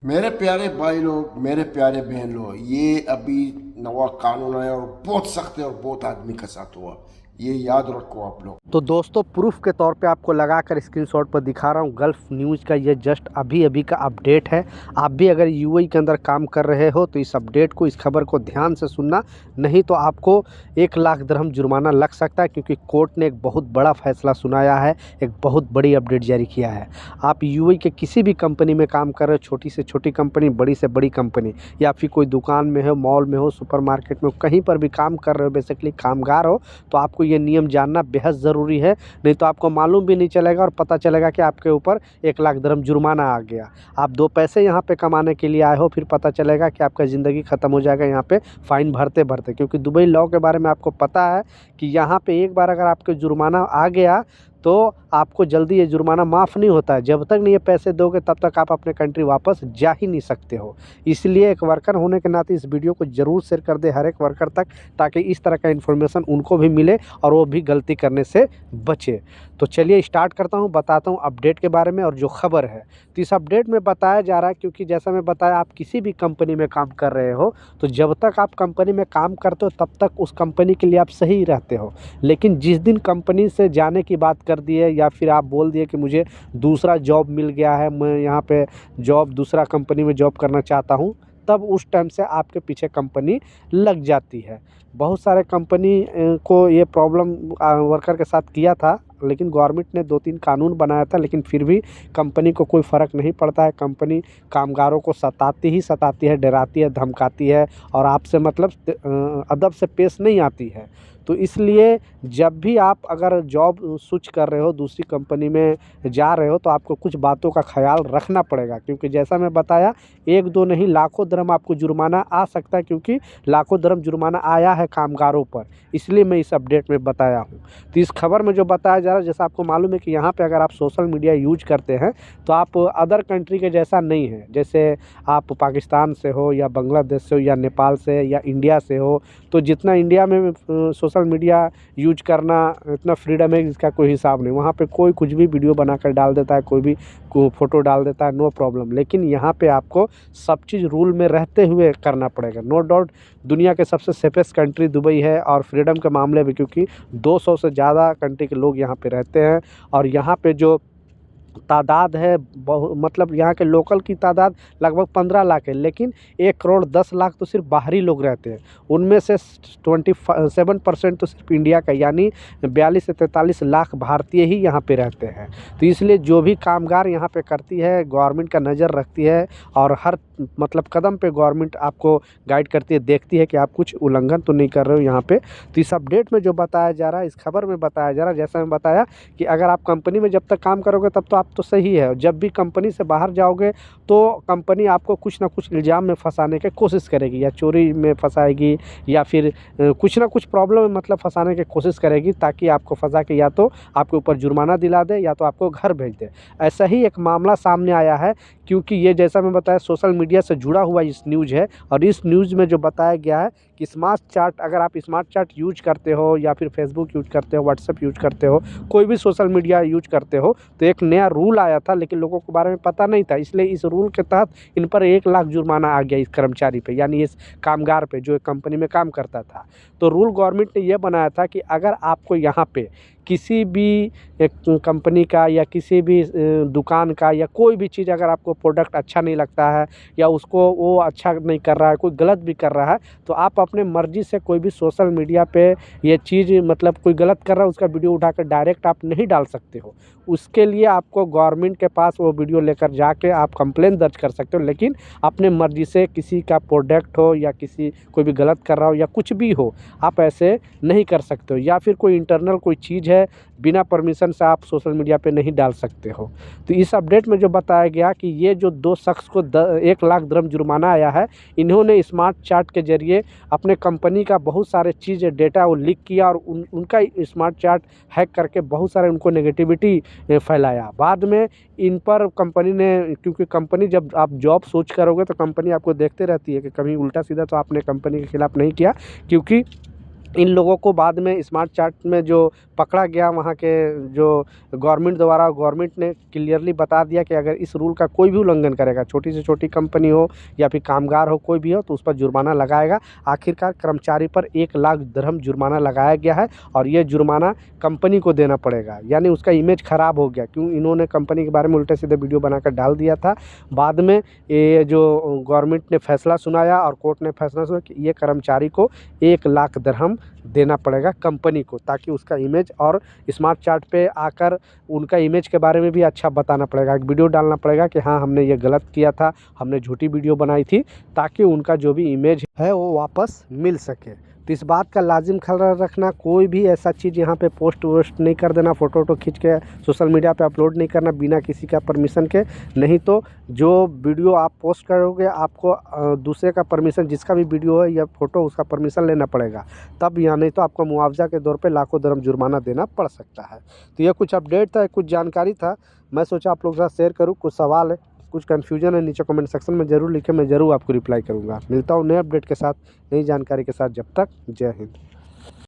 मेरे प्यारे भाई लोग, मेरे प्यारे बहन लोग, ये अभी नवा कानून आया और बहुत सख्त है और बहुत आदमी के साथ हुआ। ये याद रखो आप लोग। तो दोस्तों प्रूफ के तौर पे आपको लगाकर स्क्रीनशॉट पर दिखा रहा हूँ। गल्फ न्यूज़ का ये जस्ट अभी अभी का अपडेट है। आप भी अगर यूएई के अंदर काम कर रहे हो तो इस अपडेट को, इस खबर को ध्यान से सुनना, नहीं तो आपको 1 लाख दिरहम जुर्माना लग सकता है, क्योंकि कोर्ट ने एक बहुत बड़ा फैसला सुनाया है, एक बहुत बड़ी अपडेट जारी किया है। आप यूएई के किसी भी कंपनी में काम कर रहे हो, छोटी से छोटी कंपनी, बड़ी से बड़ी कंपनी, या फिर कोई दुकान में हो, मॉल में हो, सुपरमार्केट में, कहीं पर भी काम कर रहे हो, बेसिकली कामगार हो, तो आपको ये नियम जानना बेहद ज़रूरी है। नहीं तो आपको मालूम भी नहीं चलेगा और पता चलेगा कि आपके ऊपर 1 लाख दिरहम जुर्माना आ गया। आप 2 पैसे यहाँ पे कमाने के लिए आए हो, फिर पता चलेगा कि आपका ज़िंदगी ख़त्म हो जाएगा यहाँ पे फ़ाइन भरते भरते। क्योंकि दुबई लॉ के बारे में आपको पता है कि यहाँ पे एक बार अगर आपके जुर्माना आ गया तो आपको जल्दी ये जुर्माना माफ़ नहीं होता है। जब तक नहीं ये पैसे दोगे तब तक आप अपने कंट्री वापस जा ही नहीं सकते हो। इसलिए एक वर्कर होने के नाते इस वीडियो को ज़रूर शेयर कर दे हर एक वर्कर तक, ताकि इस तरह का इन्फॉर्मेशन उनको भी मिले और वो भी गलती करने से बचे। तो चलिए स्टार्ट करता हूँ, बताता हूँ अपडेट के बारे में और जो खबर है। तो इस अपडेट में बताया जा रहा है, क्योंकि जैसा मैं बताया, आप किसी भी कंपनी में काम कर रहे हो तो जब तक आप कंपनी में काम करते हो तब तक उस कंपनी के लिए आप सही रहते हो। लेकिन जिस दिन कंपनी से जाने की बात कर दिए या फिर आप बोल दिए कि मुझे दूसरा जॉब मिल गया है, मैं यहाँ पे जॉब दूसरा कंपनी में जॉब करना चाहता हूँ, तब उस टाइम से आपके पीछे कंपनी लग जाती है। बहुत सारे कंपनी को ये प्रॉब्लम वर्कर के साथ किया था, लेकिन गवर्नमेंट ने 2-3 कानून बनाया था, लेकिन फिर भी कंपनी को कोई फ़र्क नहीं पड़ता है। कंपनी कामगारों को सताती ही सताती है, डराती है, धमकाती है और आपसे मतलब अदब से पेश नहीं आती है। तो इसलिए जब भी आप अगर जॉब स्विच कर रहे हो, दूसरी कंपनी में जा रहे हो, तो आपको कुछ बातों का ख़याल रखना पड़ेगा। क्योंकि जैसा मैं बताया, 1-2 नहीं लाखों दिरहम आपको जुर्माना आ सकता है, क्योंकि लाखों दिरहम जुर्माना आया है कामगारों पर। इसलिए मैं इस अपडेट में बताया हूँ। तो इस खबर में जो बताया जा रहा है, जैसा आपको मालूम है कि यहाँ पे अगर आप सोशल मीडिया यूज करते हैं तो आप अदर कंट्री के जैसा नहीं है। जैसे आप पाकिस्तान से हो या बांग्लादेश से हो या नेपाल से या इंडिया से हो, तो जितना इंडिया में सोशल मीडिया यूज करना इतना फ्रीडम है, इसका कोई हिसाब नहीं। वहाँ पे कोई कुछ भी वीडियो बनाकर डाल देता है, कोई भी फ़ोटो डाल देता है, नो प्रॉब्लम। लेकिन यहाँ पे आपको सब चीज़ रूल में रहते हुए करना पड़ेगा। नो डाउट दुनिया के सबसे सेफेस्ट कंट्री दुबई है, और फ्रीडम के मामले में क्योंकि 200 से ज़्यादा कंट्री के लोग यहाँ पे रहते हैं। और यहाँ पे जो तादाद है, मतलब यहाँ के लोकल की तादाद लगभग 15 लाख है, लेकिन 1 करोड़ 10 लाख तो सिर्फ बाहरी लोग रहते हैं। उनमें से 27% तो सिर्फ इंडिया का, यानी 42 से 43 लाख भारतीय ही यहाँ पे रहते हैं। तो इसलिए जो भी कामगार यहाँ पे करती है, गवर्नमेंट का नज़र रखती है और हर मतलब कदम पे गवर्नमेंट आपको गाइड करती है, देखती है कि आप कुछ उल्लंघन तो नहीं कर रहे हो यहाँ पे। तो इस अपडेट में जो बताया जा रहा है, इस खबर में बताया जा रहा है, जैसा मैं बताया कि अगर आप कंपनी में जब तक काम करोगे तब तो आप तो सही है। जब भी कंपनी से बाहर जाओगे तो कंपनी आपको कुछ ना कुछ इल्ज़ाम में फंसाने की कोशिश करेगी, या चोरी में फंसाएगी, या फिर कुछ ना कुछ प्रॉब्लम में मतलब फंसाने की कोशिश करेगी, ताकि आपको फंसा के या तो आपके ऊपर जुर्माना दिला दे या तो आपको घर भेज दे। ऐसा ही एक मामला सामने आया है, क्योंकि ये जैसा मैं बताया सोशल मीडिया से जुड़ा हुआ इस न्यूज़ है। और इस न्यूज़ में जो बताया गया है कि स्मार्ट चार्ट, अगर आप स्मार्ट चार्ट यूज करते हो या फिर फेसबुक यूज करते हो, व्हाट्सएप यूज करते हो, कोई भी सोशल मीडिया यूज करते हो, तो एक नया रूल आया था, लेकिन लोगों के बारे में पता नहीं था। इसलिए इस रूल के तहत इन पर 1 लाख जुर्माना आ गया, इस कर्मचारी पे, यानी इस कामगार पे जो एक कंपनी में काम करता था। तो रूल गवर्नमेंट ने ये बनाया था कि अगर आपको यहाँ पे किसी भी एक कंपनी का या किसी भी दुकान का या कोई भी चीज़, अगर आपको प्रोडक्ट अच्छा नहीं लगता है या उसको वो अच्छा नहीं कर रहा है, कोई गलत भी कर रहा है, तो आप अपने मर्ज़ी से कोई भी सोशल मीडिया पे ये चीज़, मतलब कोई गलत कर रहा है उसका वीडियो उठाकर डायरेक्ट आप नहीं डाल सकते हो। उसके लिए आपको गवर्नमेंट के पास वो वीडियो लेकर जाके आप कंप्लेंट दर्ज कर सकते हो। लेकिन अपने मर्ज़ी से किसी का प्रोडक्ट हो या किसी कोई भी गलत कर रहा हो या कुछ भी हो, आप ऐसे नहीं कर सकते हो। या फिर कोई इंटरनल कोई चीज़ है, बिना परमिशन से आप सोशल मीडिया पे नहीं डाल सकते हो। तो इस अपडेट में जो बताया गया कि ये जो 2 शख्स को 1 लाख दिरहम जुर्माना आया है, इन्होंने स्मार्ट चार्ट के ज़रिए अपने कंपनी का बहुत सारे चीज़ डेटा वो लीक किया और उनका स्मार्ट चार्ट हैक करके बहुत सारे उनको नेगेटिविटी फैलाया। बाद में इन पर कंपनी ने, क्योंकि कंपनी जब आप जॉब स्विच करोगे तो कंपनी आपको देखते रहती है कि कभी उल्टा सीधा तो आपने कंपनी के खिलाफ़ नहीं किया, क्योंकि इन लोगों को बाद में स्मार्ट चार्ट में जो पकड़ा गया वहाँ के जो गवर्नमेंट ने क्लियरली बता दिया कि अगर इस रूल का कोई भी उल्लंघन करेगा, छोटी से छोटी कंपनी हो या फिर कामगार हो, कोई भी हो, तो उस पर जुर्माना लगाएगा। आखिरकार कर्मचारी पर 1 लाख दिरहम जुर्माना लगाया गया है और ये जुर्माना कंपनी को देना पड़ेगा, यानी उसका इमेज ख़राब हो गया। क्यों इन्होंने कंपनी के बारे में उल्टे सीधे वीडियो बनाकर डाल दिया था। बाद में ये जो गवर्नमेंट ने फैसला सुनाया और कोर्ट ने फैसला सुनाया कि ये कर्मचारी को 1 लाख दिरहम देना पड़ेगा कंपनी को, ताकि उसका इमेज और स्मार्ट चार्ट पे आकर उनका इमेज के बारे में भी अच्छा बताना पड़ेगा, एक वीडियो डालना पड़ेगा कि हाँ हमने ये गलत किया था, हमने झूठी वीडियो बनाई थी, ताकि उनका जो भी इमेज है वो वापस मिल सके। तो इस बात का लाजिम ख्याल रखना, कोई भी ऐसा चीज़ यहाँ पे पोस्ट वोस्ट नहीं कर देना, फ़ोटो वोटो खींच के सोशल मीडिया पे अपलोड नहीं करना बिना किसी का परमिशन के। नहीं तो जो वीडियो आप पोस्ट करोगे आपको दूसरे का परमिशन, जिसका भी वीडियो है या फ़ोटो, उसका परमिशन लेना पड़ेगा तब, या नहीं तो आपको मुआवजा के तौर पे लाखों दिरहम जुर्माना देना पड़ सकता है। तो ये कुछ अपडेट था, कुछ जानकारी था, मैं सोचा आप लोगों के साथ शेयर करूँ। कुछ सवाल है, कुछ कन्फ्यूजन है, नीचे कमेंट सेक्शन में ज़रूर लिखें, मैं ज़रूर आपको रिप्लाई करूँगा। मिलता हूँ नए अपडेट के साथ, नई जानकारी के साथ। जब तक जय हिंद।